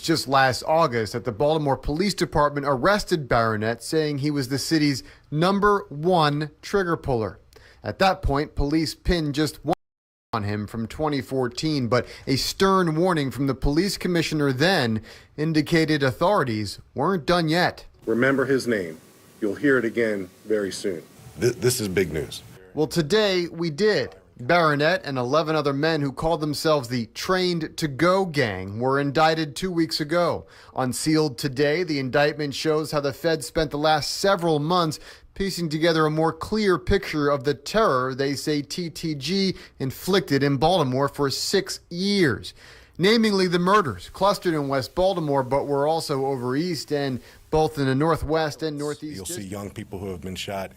Just last August that the Baltimore Police Department arrested Barnett, saying he was the city's #1 trigger puller. At that point, police pinned just one on him from 2014, but a stern warning from the police commissioner then indicated authorities weren't done yet. Remember his name. You'll hear it again very soon. This is big news. Well, today we did. Barnett and 11 other men who called themselves the Trained to Go gang were indicted 2 weeks ago. Unsealed today, the indictment shows how the feds spent the last several months piecing together a more clear picture of the terror they say TTG inflicted in Baltimore for 6 years. Namely, the murders clustered in West Baltimore, but were also over east and both in the northwest and northeast. You'll see young people who have been shot,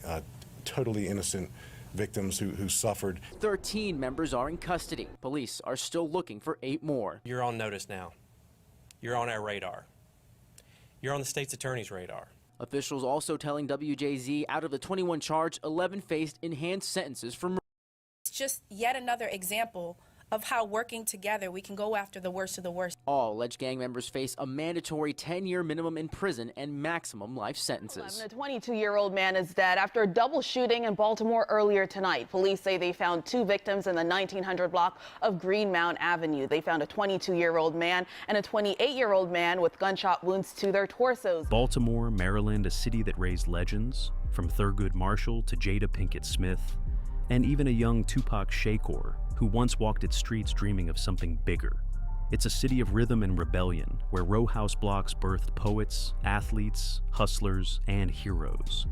totally innocent victims who suffered. 13 members are in custody. Police are still looking for 8 more. You're on notice now. You're on our radar. You're on the state's attorney's radar. Officials also telling WJZ out of the 21 charged, 11 faced enhanced sentences for murder. It's just yet another example of how working together we can go after the worst of the worst. All alleged gang members face a mandatory 10-year minimum in prison and maximum life sentences. A 22-year-old man is dead after a double shooting in Baltimore earlier tonight. Police say they found 2 victims in the 1900 block of Greenmount Avenue. They found a 22-year-old man and a 28-year-old man with gunshot wounds to their torsos. Baltimore, Maryland, a city that raised legends, from Thurgood Marshall to Jada Pinkett Smith, and even a young Tupac Shakur, who once walked its streets dreaming of something bigger. It's a city of rhythm and rebellion, where row house blocks birthed poets, athletes, hustlers, and heroes.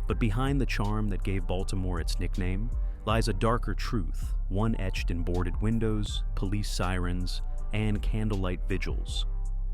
But behind the charm that gave Baltimore its nickname lies a darker truth, one etched in boarded windows, police sirens, and candlelight vigils.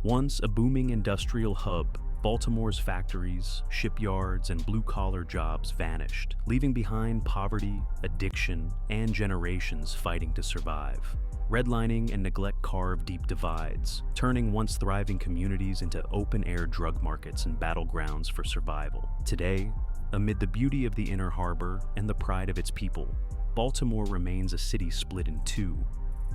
Once a booming industrial hub, Baltimore's factories, shipyards, and blue-collar jobs vanished, leaving behind poverty, addiction, and generations fighting to survive. Redlining and neglect carved deep divides, turning once thriving communities into open-air drug markets and battlegrounds for survival. Today, amid the beauty of the inner harbor and the pride of its people, Baltimore remains a city split in two,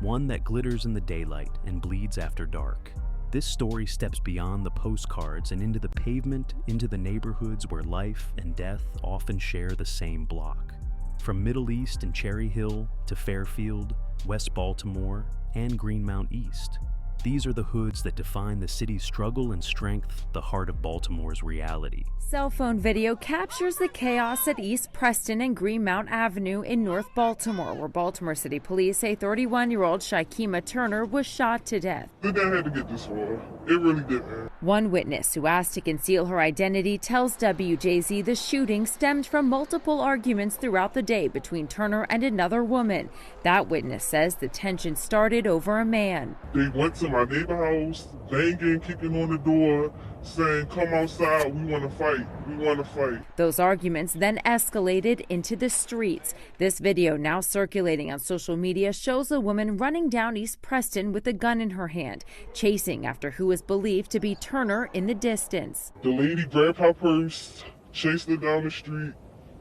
one that glitters in the daylight and bleeds after dark. This story steps beyond the postcards and into the pavement, into the neighborhoods where life and death often share the same block. From Middle East and Cherry Hill to Fairfield, West Baltimore, and Greenmount East. These are the hoods that define the city's struggle and strength, the heart of Baltimore's reality. Cell phone video captures the chaos at East Preston and Greenmount Avenue in North Baltimore, where Baltimore City Police say 31-year-old Shakima Turner was shot to death. The guy had to get this far. It really didn't. One witness who asked to conceal her identity tells WJZ the shooting stemmed from multiple arguments throughout the day between Turner and another woman. That witness says the tension started over a man. They went to my neighbor's house, banging, kicking on the door, saying, "Come outside, we want to fight, we want to fight." Those arguments then escalated into the streets. This video, now circulating on social media, shows a woman running down East Preston with a gun in her hand, chasing after who is believed to be Turner in the distance. The lady grabbed her purse, chased her down the street,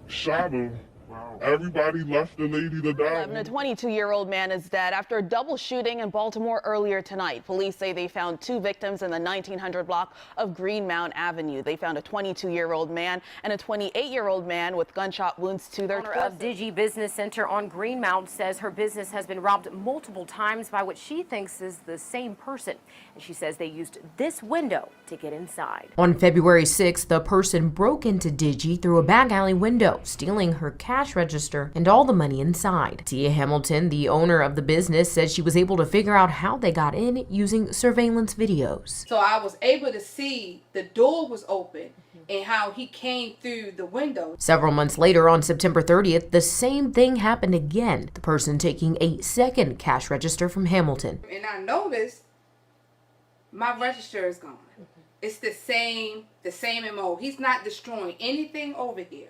shot her. Everybody left the lady to die. A 22-year-old man is dead after a double shooting in Baltimore earlier tonight. Police say they found 2 victims in the 1900 block of Greenmount Avenue. They found a 22-year-old man and a 28-year-old man with gunshot wounds to their torsos. Owner of Digi Business Center on Greenmount says her business has been robbed multiple times by what she thinks is the same person. And she says they used this window to get inside. On February 6th, the person broke into Digi through a back alley window, stealing her cash register and all the money inside. Tia Hamilton, the owner of the business, said she was able to figure out how they got in using surveillance videos. So I was able to see the door was open and how he came through the window. Several months later, on September 30th, the same thing happened again, the person taking a second cash register from Hamilton. And I noticed my register is gone. It's the same MO. He's not destroying anything over here.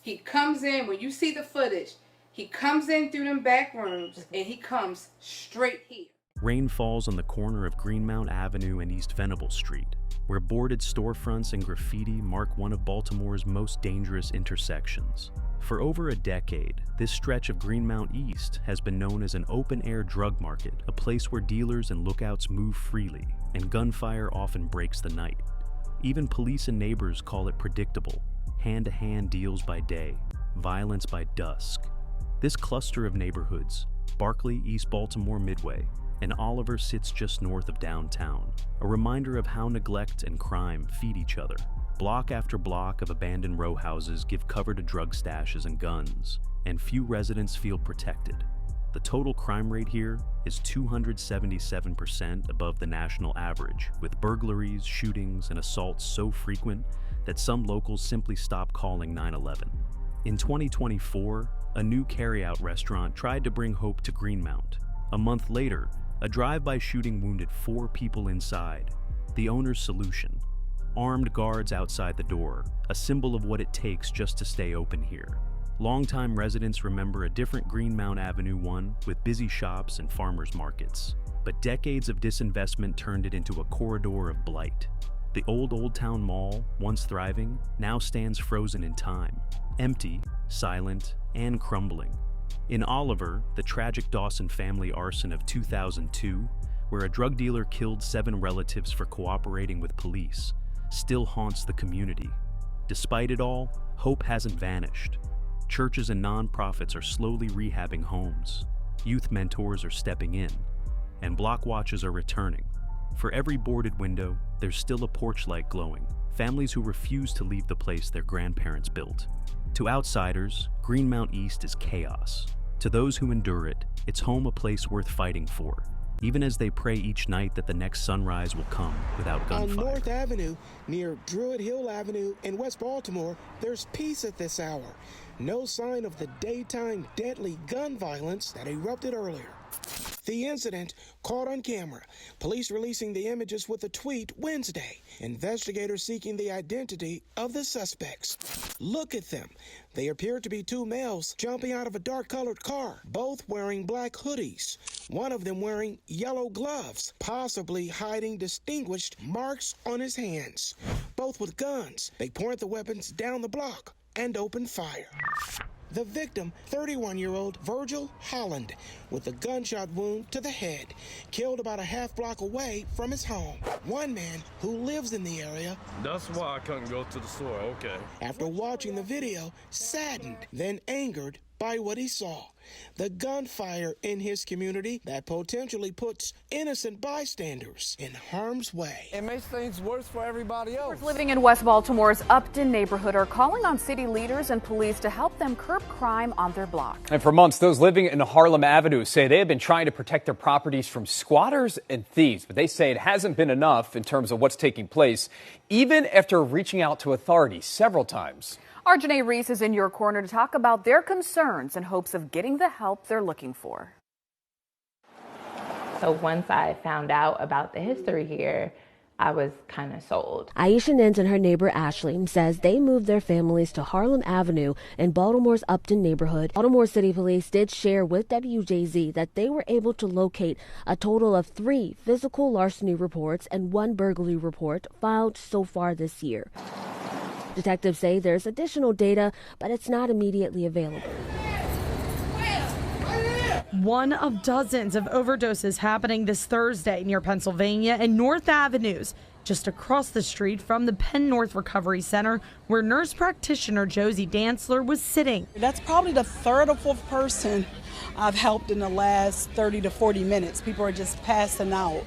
He comes in, when you see the footage, he comes in through them back rooms and he comes straight here. Rain falls on the corner of Greenmount Avenue and East Venable Street, where boarded storefronts and graffiti mark one of Baltimore's most dangerous intersections. For over a decade, this stretch of Greenmount East has been known as an open-air drug market, a place where dealers and lookouts move freely, and gunfire often breaks the night. Even police and neighbors call it predictable: hand-to-hand deals by day, violence by dusk. This cluster of neighborhoods, Barclay, East Baltimore, Midway, and Oliver sits just north of downtown, a reminder of how neglect and crime feed each other. Block after block of abandoned row houses give cover to drug stashes and guns, and few residents feel protected. The total crime rate here is 277% above the national average, with burglaries, shootings, and assaults so frequent that some locals simply stop calling 911. In 2024, a new carryout restaurant tried to bring hope to Greenmount. A month later, a drive-by shooting wounded 4 people inside. The owner's solution: armed guards outside the door, a symbol of what it takes just to stay open here. Longtime residents remember a different Greenmount Avenue one with busy shops and farmers markets. But decades of disinvestment turned it into a corridor of blight. The Old Town Mall, once thriving, now stands frozen in time, empty, silent, and crumbling. In Oliver, the tragic Dawson family arson of 2002, where a drug dealer killed 7 relatives for cooperating with police, still haunts the community. Despite it all, hope hasn't vanished. Churches and nonprofits are slowly rehabbing homes. Youth mentors are stepping in, and block watches are returning. For every boarded window, there's still a porch light glowing. Families who refuse to leave the place their grandparents built. To outsiders, Greenmount East is chaos. To those who endure it, it's home a place worth fighting for, even as they pray each night that the next sunrise will come without gunfire. On North Avenue, near Druid Hill Avenue in West Baltimore, there's peace at this hour. No sign of the daytime deadly gun violence that erupted earlier. The incident caught on camera. Police releasing the images with a tweet Wednesday. Investigators seeking the identity of the suspects. Look at them. They appear to be 2 males jumping out of a dark-colored car, both wearing black hoodies. One of them wearing yellow gloves, possibly hiding distinguished marks on his hands. Both with guns. They point the weapons down the block and open fire. The victim, 31-year-old Virgil Holland, with a gunshot wound to the head, killed about a half block away from his home. One man who lives in the area, that's why I couldn't go to the store, okay. After watching the video, saddened, then angered by what he saw. The gunfire in his community that potentially puts innocent bystanders in harm's way. It makes things worse for everybody else. Living in West Baltimore's Upton neighborhood are calling on city leaders and police to help them curb crime on their block. And for months, those living in Harlem Avenue say they have been trying to protect their properties from squatters and thieves, but they say it hasn't been enough in terms of what's taking place, even after reaching out to authorities several times. Our Janae Reese is in your corner to talk about their concerns in hopes of getting the help they're looking for. So once I found out about the history here, I was kind of sold. Aisha Nint and her neighbor Ashley says they moved their families to Harlem Avenue in Baltimore's Upton neighborhood. Baltimore City Police did share with WJZ that they were able to locate a total of 3 physical larceny reports and 1 burglary report filed so far this year. Detectives say there's additional data, but it's not immediately available. One of dozens of overdoses happening this Thursday near Pennsylvania and North Avenues, just across the street from the Penn North Recovery Center, where nurse practitioner Josie Dantzler was sitting. That's probably the 3rd or 4th person I've helped in the last 30 to 40 minutes. People are just passing out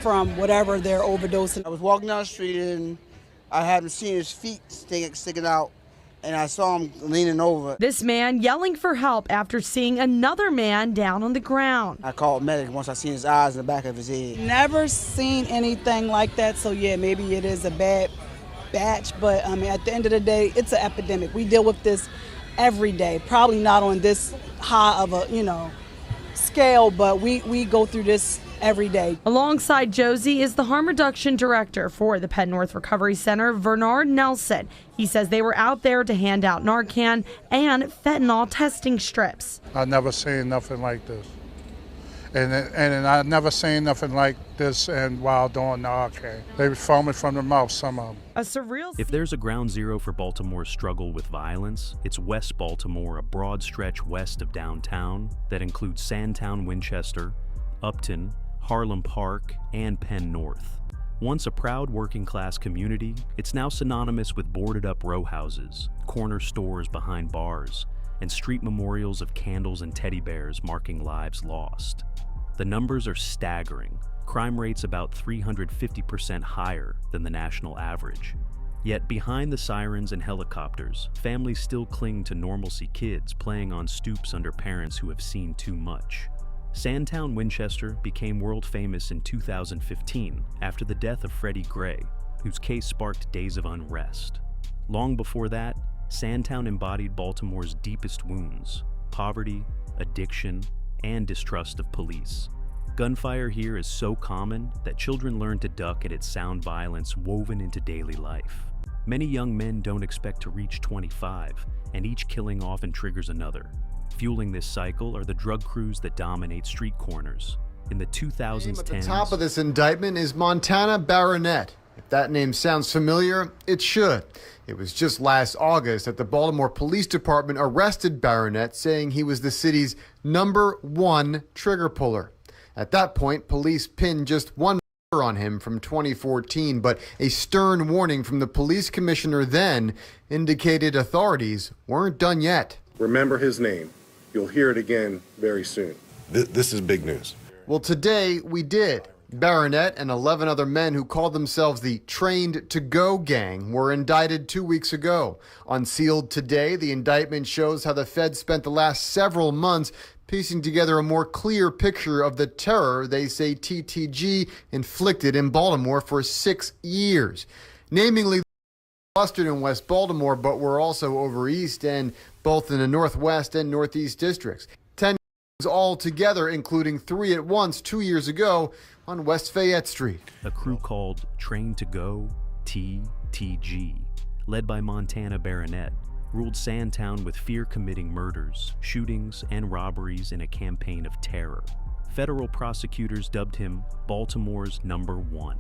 from whatever they're overdosing. I was walking down the street and I hadn't seen his feet sticking out, and I saw him leaning over. This man yelling for help after seeing another man down on the ground. I called medic once I seen his eyes in the back of his head. Never seen anything like that, so yeah, maybe it is a bad batch, but I mean, at the end of the day, it's an epidemic. We deal with this every day, probably not on this high of a, scale, but we go through this every day. Alongside Josie is the harm reduction director for the Penn North Recovery Center, Bernard Nelson. He says they were out there to hand out Narcan and fentanyl testing strips. I've never seen nothing like this. And I never seen nothing like this and while doing the arcade. They were foaming from the mouth, some of them. A surreal. If there's a ground zero for Baltimore's struggle with violence, it's West Baltimore, a broad stretch west of downtown that includes Sandtown, Winchester, Upton, Harlem Park, and Penn North. Once a proud working-class community, it's now synonymous with boarded-up rowhouses, corner stores behind bars, and street memorials of candles and teddy bears marking lives lost. The numbers are staggering. Crime rates about 350% higher than the national average. Yet behind the sirens and helicopters, families still cling to normalcy, kids playing on stoops under parents who have seen too much. Sandtown, Winchester became world famous in 2015 after the death of Freddie Gray, whose case sparked days of unrest. Long before that, Sandtown embodied Baltimore's deepest wounds: poverty, addiction, and distrust of police. Gunfire here is so common that children learn to duck at its sound violence woven into daily life. Many young men don't expect to reach 25, and each killing often triggers another. Fueling this cycle are the drug crews that dominate street corners. In the 2010s... At the top of this indictment is Montana Baronet. If that name sounds familiar, it should. It was just last August that the Baltimore Police Department arrested Baronet, saying he was the city's #1 trigger puller. At that point, police pinned just one murder on him from 2014, but a stern warning from the police commissioner then indicated authorities weren't done yet. Remember his name. You'll hear it again very soon. This is big news. Well, today we did. Baronet and 11 other men who called themselves the Trained to Go Gang were indicted 2 weeks ago. Unsealed today, the indictment shows how the feds spent the last several months piecing together a more clear picture of the terror they say TTG inflicted in Baltimore for 6 years. Namely, clustered in West Baltimore, but were also over east and both in the Northwest and Northeast districts. 10 all together, including 3 at once 2 years ago on West Fayette Street. A crew called Trained to Go, TTG, led by Montana Baronet, ruled Sandtown with fear-committing murders, shootings, and robberies in a campaign of terror. Federal prosecutors dubbed him Baltimore's #1.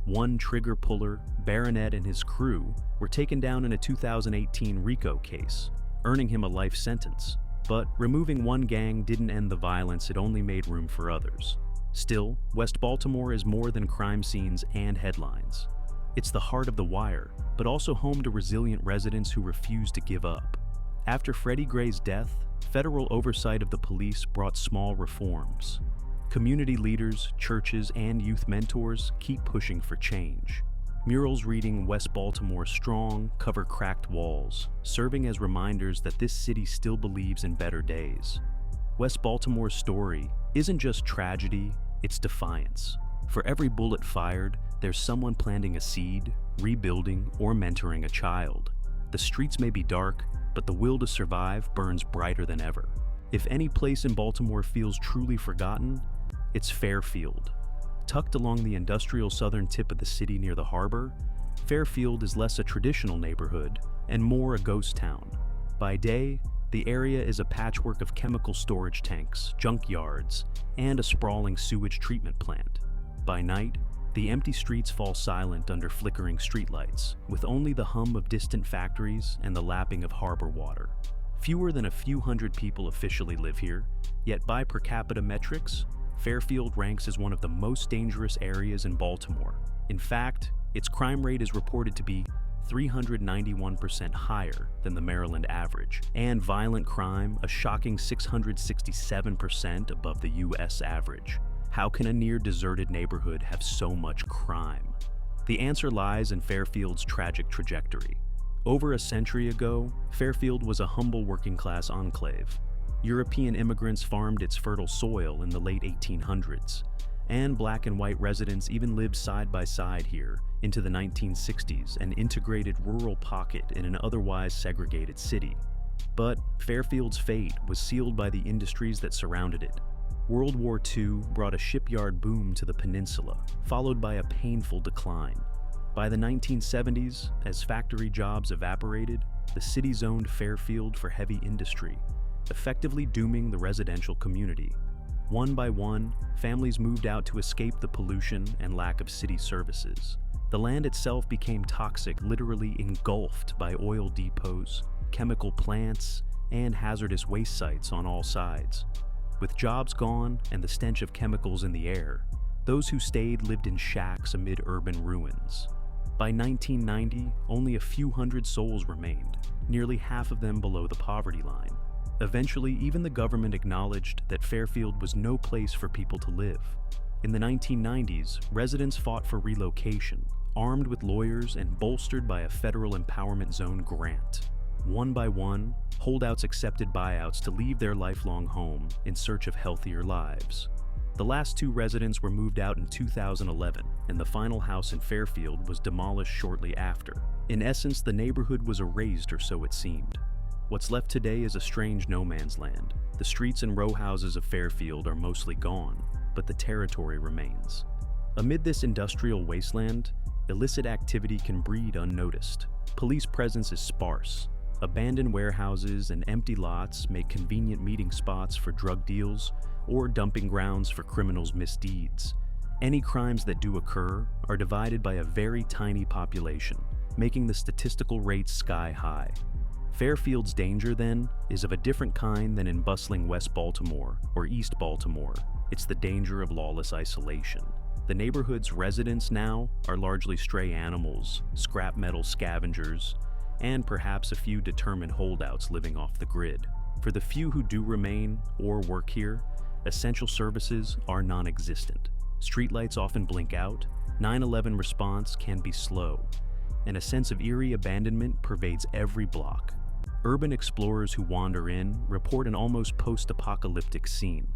One trigger puller, Baronet and his crew were taken down in a 2018 RICO case, earning him a life sentence. But removing one gang didn't end the violence, it only made room for others. Still, West Baltimore is more than crime scenes and headlines. It's the heart of the wire, but also home to resilient residents who refuse to give up. After Freddie Gray's death, federal oversight of the police brought small reforms. Community leaders, churches, and youth mentors keep pushing for change. Murals reading "West Baltimore Strong" cover cracked walls, serving as reminders that this city still believes in better days. West Baltimore's story isn't just tragedy, it's defiance. For every bullet fired, there's someone planting a seed, rebuilding, or mentoring a child. The streets may be dark, but the will to survive burns brighter than ever. If any place in Baltimore feels truly forgotten, it's Fairfield. Tucked along the industrial southern tip of the city near the harbor, Fairfield is less a traditional neighborhood and more a ghost town. By day, the area is a patchwork of chemical storage tanks, junkyards, and a sprawling sewage treatment plant. By night, the empty streets fall silent under flickering streetlights, with only the hum of distant factories and the lapping of harbor water. Fewer than a few hundred people officially live here, yet by per capita metrics, Fairfield ranks as one of the most dangerous areas in Baltimore. In fact, its crime rate is reported to be 391% higher than the Maryland average, and violent crime a shocking 667% above the U.S. average. How can a near-deserted neighborhood have so much crime? The answer lies in Fairfield's tragic trajectory. Over a century ago, Fairfield was a humble working-class enclave. European immigrants farmed its fertile soil in the late 1800s, and black and white residents even lived side by side here into the 1960s, an integrated rural pocket in an otherwise segregated city. But Fairfield's fate was sealed by the industries that surrounded it. World War II brought a shipyard boom to the peninsula, followed by a painful decline. By the 1970s, as factory jobs evaporated, the city zoned Fairfield for heavy industry, effectively dooming the residential community. One by one, families moved out to escape the pollution and lack of city services. The land itself became toxic, literally engulfed by oil depots, chemical plants, and hazardous waste sites on all sides. With jobs gone and the stench of chemicals in the air, those who stayed lived in shacks amid urban ruins. By 1990, only a few hundred souls remained, nearly half of them below the poverty line. Eventually, even the government acknowledged that Fairfield was no place for people to live. In the 1990s, residents fought for relocation, armed with lawyers and bolstered by a federal empowerment zone grant. One by one, holdouts accepted buyouts to leave their lifelong home in search of healthier lives. The last 2 residents were moved out in 2011, and the final house in Fairfield was demolished shortly after. In essence, the neighborhood was erased, or so it seemed. What's left today is a strange no man's land. The streets and row houses of Fairfield are mostly gone, but the territory remains. Amid this industrial wasteland, illicit activity can breed unnoticed. Police presence is sparse. Abandoned warehouses and empty lots make convenient meeting spots for drug deals or dumping grounds for criminals' misdeeds. Any crimes that do occur are divided by a very tiny population, making the statistical rates sky high. Fairfield's danger, then, is of a different kind than in bustling West Baltimore or East Baltimore. It's the danger of lawless isolation. The neighborhood's residents now are largely stray animals, scrap metal scavengers, and perhaps a few determined holdouts living off the grid. For the few who do remain or work here, essential services are non-existent. Streetlights often blink out, 911 response can be slow, and a sense of eerie abandonment pervades every block. Urban explorers who wander in report an almost post-apocalyptic scene.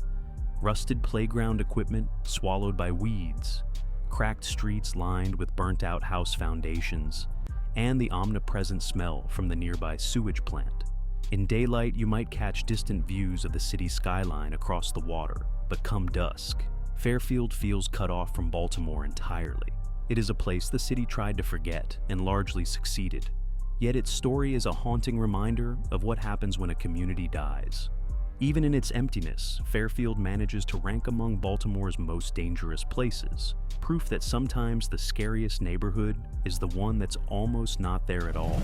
Rusted playground equipment swallowed by weeds, cracked streets lined with burnt-out house foundations, and the omnipresent smell from the nearby sewage plant. In daylight, you might catch distant views of the city skyline across the water, but come dusk, Fairfield feels cut off from Baltimore entirely. It is a place the city tried to forget and largely succeeded. Yet its story is a haunting reminder of what happens when a community dies. Even in its emptiness, Fairfield manages to rank among Baltimore's most dangerous places, proof that sometimes the scariest neighborhood is the one that's almost not there at all.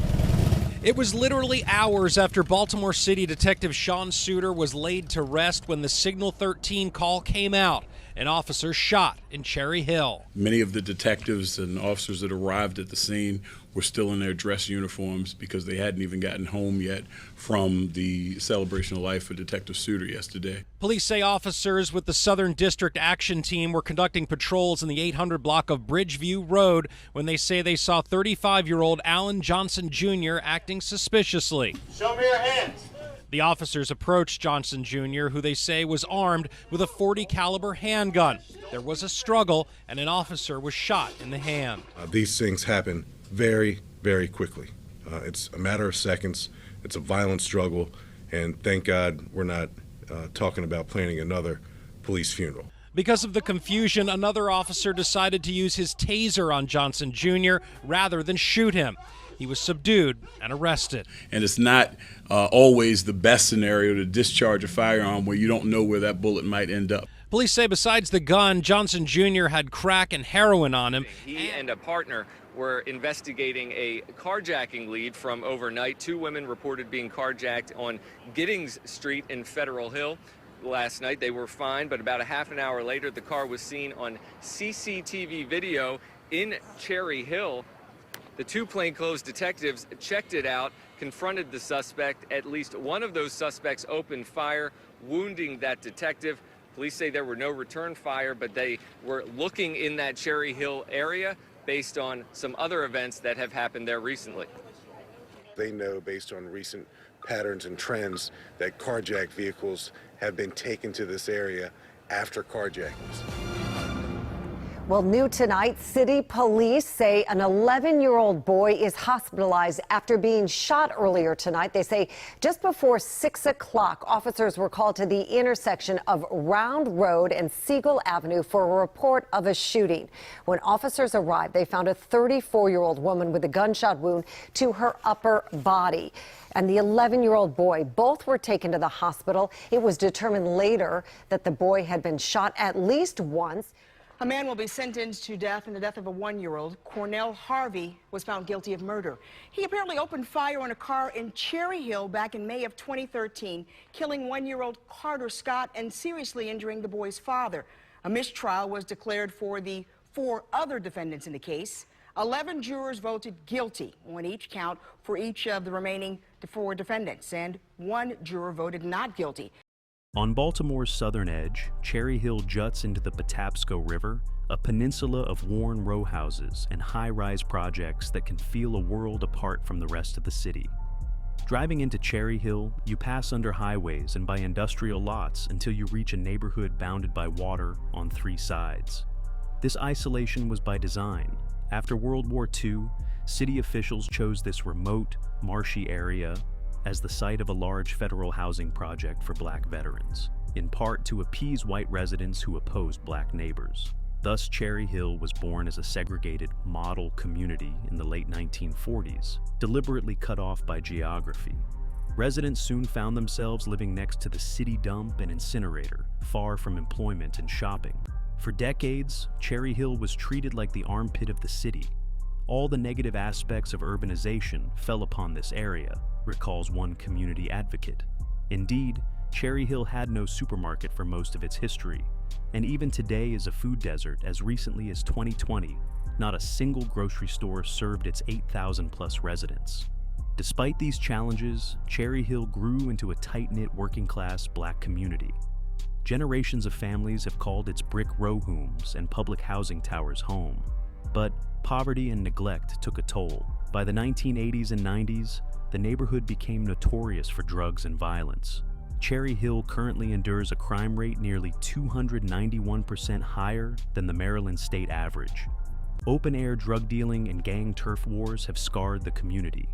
It was literally hours after Baltimore City Detective Sean Suter was laid to rest when the Signal 13 call came out. An officer shot in Cherry Hill. Many of the detectives and officers that arrived at the scene were still in their dress uniforms because they hadn't even gotten home yet from the celebration of life for Detective Suter yesterday. Police say officers with the Southern District Action Team were conducting patrols in the 800 block of Bridgeview Road when they say they saw 35-year-old Alan Johnson Jr. acting suspiciously. Show me your hands. The officers approached Johnson Jr., who they say was armed with a .40 caliber handgun. There was a struggle, and an officer was shot in the hand. These things happen very, very quickly. It's a matter of seconds. It's a violent struggle, and thank God we're not talking about planning another police funeral. Because of the confusion, another officer decided to use his taser on Johnson Jr. rather than shoot him. He was subdued and arrested. And it's not always the best scenario to discharge a firearm where you don't know where that bullet might end up. Police say besides the gun, Johnson Jr. had crack and heroin on him. He and a partner were investigating a carjacking lead from overnight. 2 women reported being carjacked on Giddings Street in Federal Hill. Last night they were fine, but about a half an hour later the car was seen on CCTV video in Cherry Hill. The 2 plainclothes detectives checked it out, confronted the suspect. At least one of those suspects opened fire, wounding that detective. Police say there were no return fire, but they were looking in that Cherry Hill area based on some other events that have happened there recently. They know based on recent patterns and trends that carjacked vehicles have been taken to this area after carjackings. Well, new tonight, city police say an 11-year-old boy is hospitalized after being shot earlier tonight. They say just before 6 o'clock, officers were called to the intersection of Round Road and Siegel Avenue for a report of a shooting. When officers arrived, they found a 34-year-old woman with a gunshot wound to her upper body. And the 11-year-old boy, both were taken to the hospital. It was determined later that the boy had been shot at least once. A man will be sentenced to death in the death of a 1-year-old. Cornell Harvey was found guilty of murder. He apparently opened fire on a car in Cherry Hill back in May of 2013, killing 1-year-old Carter Scott and seriously injuring the boy's father. A mistrial was declared for the 4 other defendants in the case. 11 jurors voted guilty on each count for each of the remaining 4 defendants, and 1 juror voted not guilty. On Baltimore's southern edge, Cherry Hill juts into the Patapsco River, a peninsula of worn rowhouses and high-rise projects that can feel a world apart from the rest of the city. Driving into Cherry Hill, you pass under highways and by industrial lots until you reach a neighborhood bounded by water on 3 sides. This isolation was by design. After World War II, city officials chose this remote, marshy area as the site of a large federal housing project for black veterans, in part to appease white residents who opposed black neighbors. Thus, Cherry Hill was born as a segregated model community in the late 1940s, deliberately cut off by geography. Residents soon found themselves living next to the city dump and incinerator, far from employment and shopping. For decades, Cherry Hill was treated like the armpit of the city. All the negative aspects of urbanization fell upon this area, recalls one community advocate. Indeed, Cherry Hill had no supermarket for most of its history, and even today is a food desert. As recently as 2020, not a single grocery store served its 8,000-plus residents. Despite these challenges, Cherry Hill grew into a tight-knit working-class black community. Generations of families have called its brick row homes and public housing towers home. But poverty and neglect took a toll. By the 1980s and 90s, the neighborhood became notorious for drugs and violence. Cherry Hill currently endures a crime rate nearly 291% higher than the Maryland state average. Open-air drug dealing and gang turf wars have scarred the community.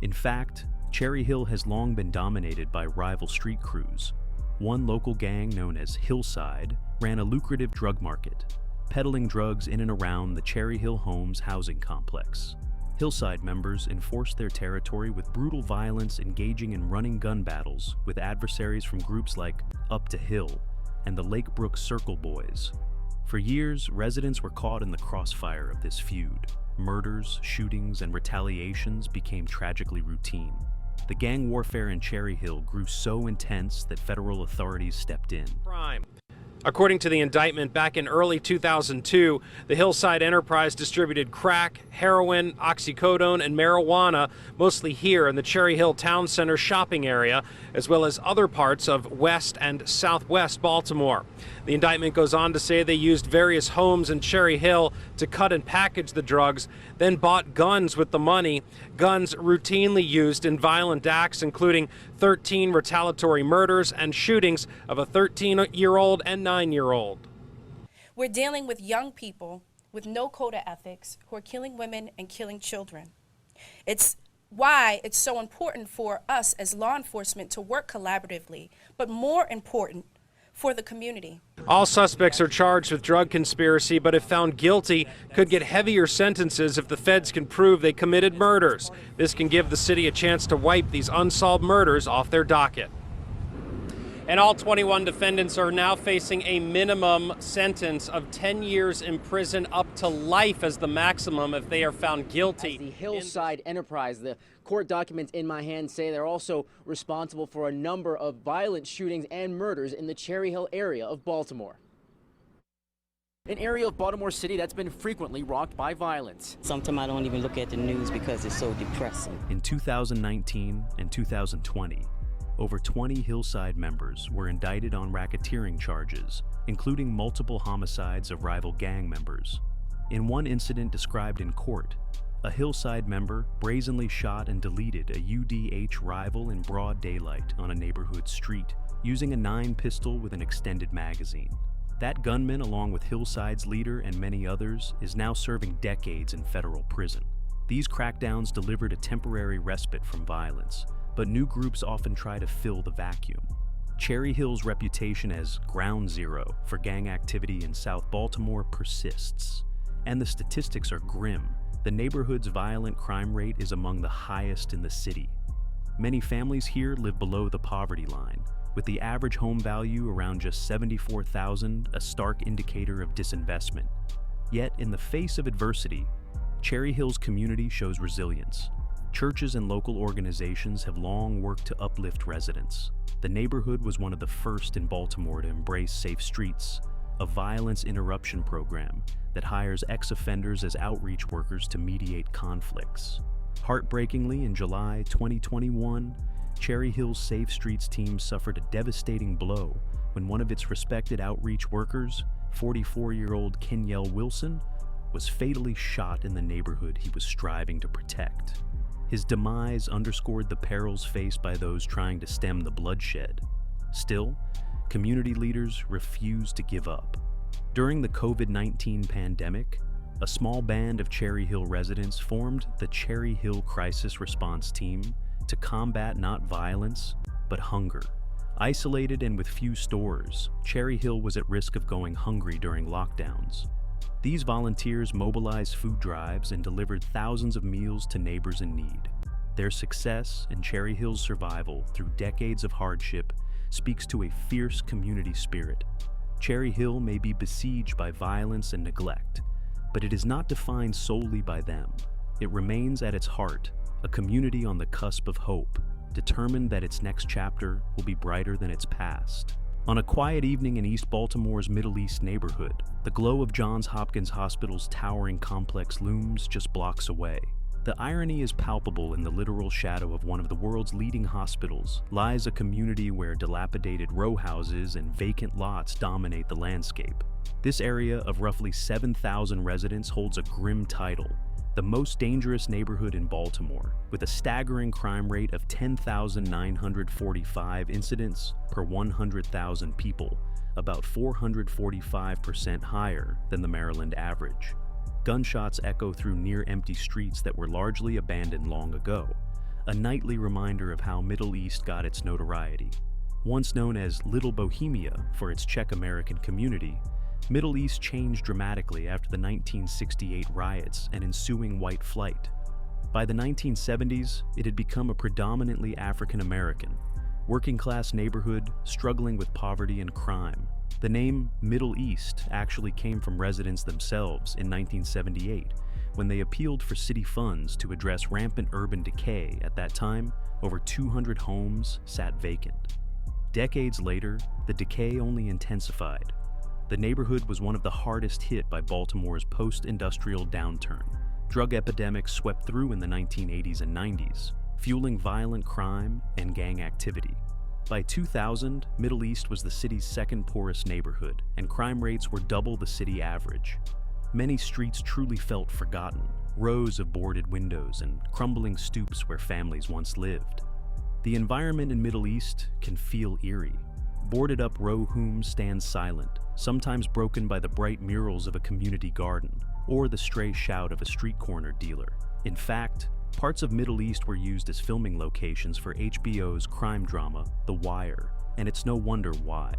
In fact, Cherry Hill has long been dominated by rival street crews. One local gang known as Hillside ran a lucrative drug market, peddling drugs in and around the Cherry Hill Homes housing complex. Hillside members enforced their territory with brutal violence, engaging in running gun battles with adversaries from groups like Up to Hill and the Lake Brook Circle Boys. For years, residents were caught in the crossfire of this feud. Murders, shootings, and retaliations became tragically routine. The gang warfare in Cherry Hill grew so intense that federal authorities stepped in. Crime. According to the indictment, back in early 2002, the Hillside Enterprise distributed crack, heroin, oxycodone, and marijuana, mostly here in the Cherry Hill Town Center shopping area, as well as other parts of West and Southwest Baltimore. The indictment goes on to say they used various homes in Cherry Hill to cut and package the drugs, then bought guns with the money, guns routinely used in violent acts, including 13 retaliatory murders and shootings of a 13-year-old and 9-year-old. We're dealing with young people with no code of ethics who are killing women and killing children. It's why it's so important for us as law enforcement to work collaboratively, but more important, for the community. All suspects are charged with drug conspiracy, but if found guilty, could get heavier sentences if the feds can prove they committed murders. This can give the city a chance to wipe these unsolved murders off their docket. And all 21 defendants are now facing a minimum sentence of 10 years in prison, up to life as the maximum if they are found guilty. As the Hillside Enterprise, the court documents in my hand say they're also responsible for a number of violent shootings and murders in the Cherry Hill area of Baltimore. An area of Baltimore City that's been frequently rocked by violence. Sometimes I don't even look at the news because it's so depressing. In 2019 and 2020, over 20 Hillside members were indicted on racketeering charges, including multiple homicides of rival gang members. In one incident described in court, a Hillside member brazenly shot and deleted a UDH rival in broad daylight on a neighborhood street, using a 9 pistol with an extended magazine. That gunman, along with Hillside's leader and many others, is now serving decades in federal prison. These crackdowns delivered a temporary respite from violence, but new groups often try to fill the vacuum. Cherry Hill's reputation as ground zero for gang activity in South Baltimore persists, and the statistics are grim. The neighborhood's violent crime rate is among the highest in the city. Many families here live below the poverty line, with the average home value around just $74,000, a stark indicator of disinvestment. Yet, in the face of adversity, Cherry Hill's community shows resilience. Churches and local organizations have long worked to uplift residents. The neighborhood was one of the first in Baltimore to embrace Safe Streets, a violence interruption program that hires ex-offenders as outreach workers to mediate conflicts. Heartbreakingly, in July 2021, Cherry Hill's Safe Streets team suffered a devastating blow when one of its respected outreach workers, 44-year-old Kenyell Wilson, was fatally shot in the neighborhood he was striving to protect. His demise underscored the perils faced by those trying to stem the bloodshed. Still, community leaders refused to give up. During the COVID-19 pandemic, a small band of Cherry Hill residents formed the Cherry Hill Crisis Response Team to combat not violence, but hunger. Isolated and with few stores, Cherry Hill was at risk of going hungry during lockdowns. These volunteers mobilized food drives and delivered thousands of meals to neighbors in need. Their success and Cherry Hill's survival through decades of hardship speaks to a fierce community spirit. Cherry Hill may be besieged by violence and neglect, but it is not defined solely by them. It remains at its heart a community on the cusp of hope, determined that its next chapter will be brighter than its past. On a quiet evening in East Baltimore's Middle East neighborhood, the glow of Johns Hopkins Hospital's towering complex looms just blocks away. The irony is palpable. In the literal shadow of one of the world's leading hospitals lies a community where dilapidated rowhouses and vacant lots dominate the landscape. This area of roughly 7,000 residents holds a grim title: the most dangerous neighborhood in Baltimore, with a staggering crime rate of 10,945 incidents per 100,000 people, about 445% higher than the Maryland average. Gunshots echo through near-empty streets that were largely abandoned long ago, a nightly reminder of how Middle East got its notoriety. Once known as Little Bohemia for its Czech-American community, Middle East changed dramatically after the 1968 riots and ensuing white flight. By the 1970s, it had become a predominantly African-American, working-class neighborhood struggling with poverty and crime. The name Middle East actually came from residents themselves in 1978, when they appealed for city funds to address rampant urban decay. At that time, over 200 homes sat vacant. Decades later, the decay only intensified. The neighborhood was one of the hardest hit by Baltimore's post-industrial downturn. Drug epidemics swept through in the 1980s and 90s, fueling violent crime and gang activity. By 2000, Middle East was the city's second poorest neighborhood, and crime rates were double the city average. Many streets truly felt forgotten, rows of boarded windows and crumbling stoops where families once lived. The environment in Middle East can feel eerie. Boarded-up row homes stand silent, sometimes broken by the bright murals of a community garden or the stray shout of a street corner dealer. In fact, parts of Middle East were used as filming locations for HBO's crime drama, The Wire, and it's no wonder why.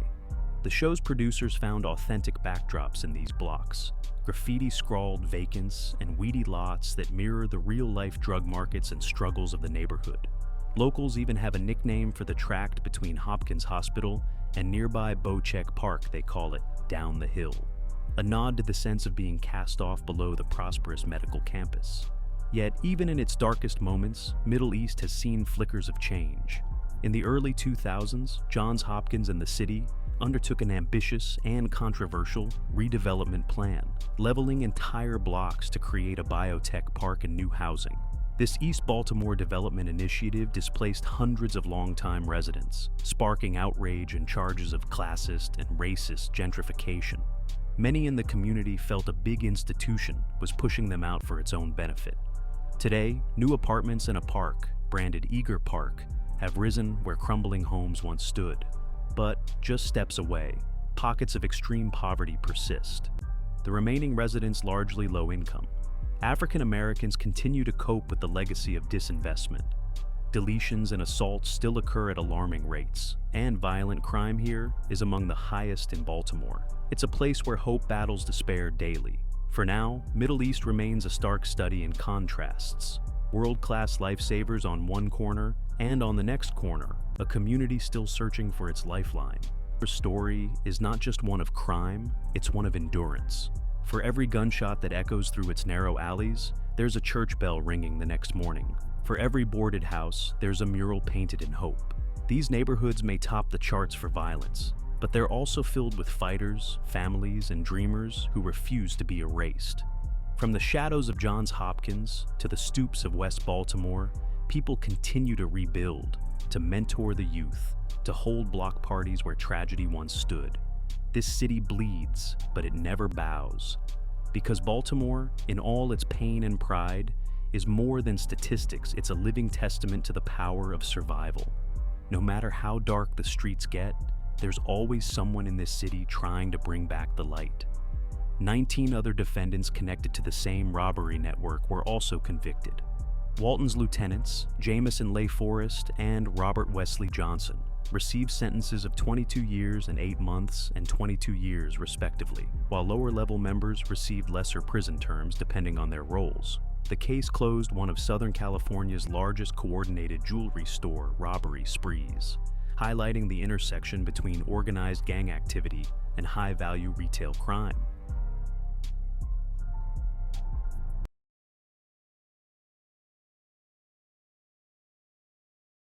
The show's producers found authentic backdrops in these blocks, graffiti-scrawled vacants and weedy lots that mirror the real-life drug markets and struggles of the neighborhood. Locals even have a nickname for the tract between Hopkins Hospital and nearby Bochek Park. They call it Down the Hill, a nod to the sense of being cast off below the prosperous medical campus. Yet, even in its darkest moments, Middle East has seen flickers of change. In the early 2000s, Johns Hopkins and the city undertook an ambitious and controversial redevelopment plan, leveling entire blocks to create a biotech park and new housing. This East Baltimore development initiative displaced hundreds of longtime residents, sparking outrage and charges of classist and racist gentrification. Many in the community felt a big institution was pushing them out for its own benefit. Today, new apartments and a park, branded Eager Park, have risen where crumbling homes once stood. But just steps away, pockets of extreme poverty persist. The remaining residents largely low income. African Americans continue to cope with the legacy of disinvestment. Deletions and assaults still occur at alarming rates, and violent crime here is among the highest in Baltimore. It's a place where hope battles despair daily. For now, Middle East remains a stark study in contrasts. World-class lifesavers on one corner, and on the next corner, a community still searching for its lifeline. Her story is not just one of crime, it's one of endurance. For every gunshot that echoes through its narrow alleys, there's a church bell ringing the next morning. For every boarded house, there's a mural painted in hope. These neighborhoods may top the charts for violence, but they're also filled with fighters, families, and dreamers who refuse to be erased. From the shadows of Johns Hopkins to the stoops of West Baltimore, people continue to rebuild, to mentor the youth, to hold block parties where tragedy once stood. This city bleeds, but it never bows. Because Baltimore, in all its pain and pride, is more than statistics. It's a living testament to the power of survival. No matter how dark the streets get, there's always someone in this city trying to bring back the light. 19 other defendants connected to the same robbery network were also convicted. Walton's lieutenants, Jamison Leigh Forrest and Robert Wesley Johnson, received sentences of 22 years and 8 months and 22 years respectively, while lower-level members received lesser prison terms depending on their roles. The case closed one of Southern California's largest coordinated jewelry store robbery sprees, highlighting the intersection between organized gang activity and high-value retail crime.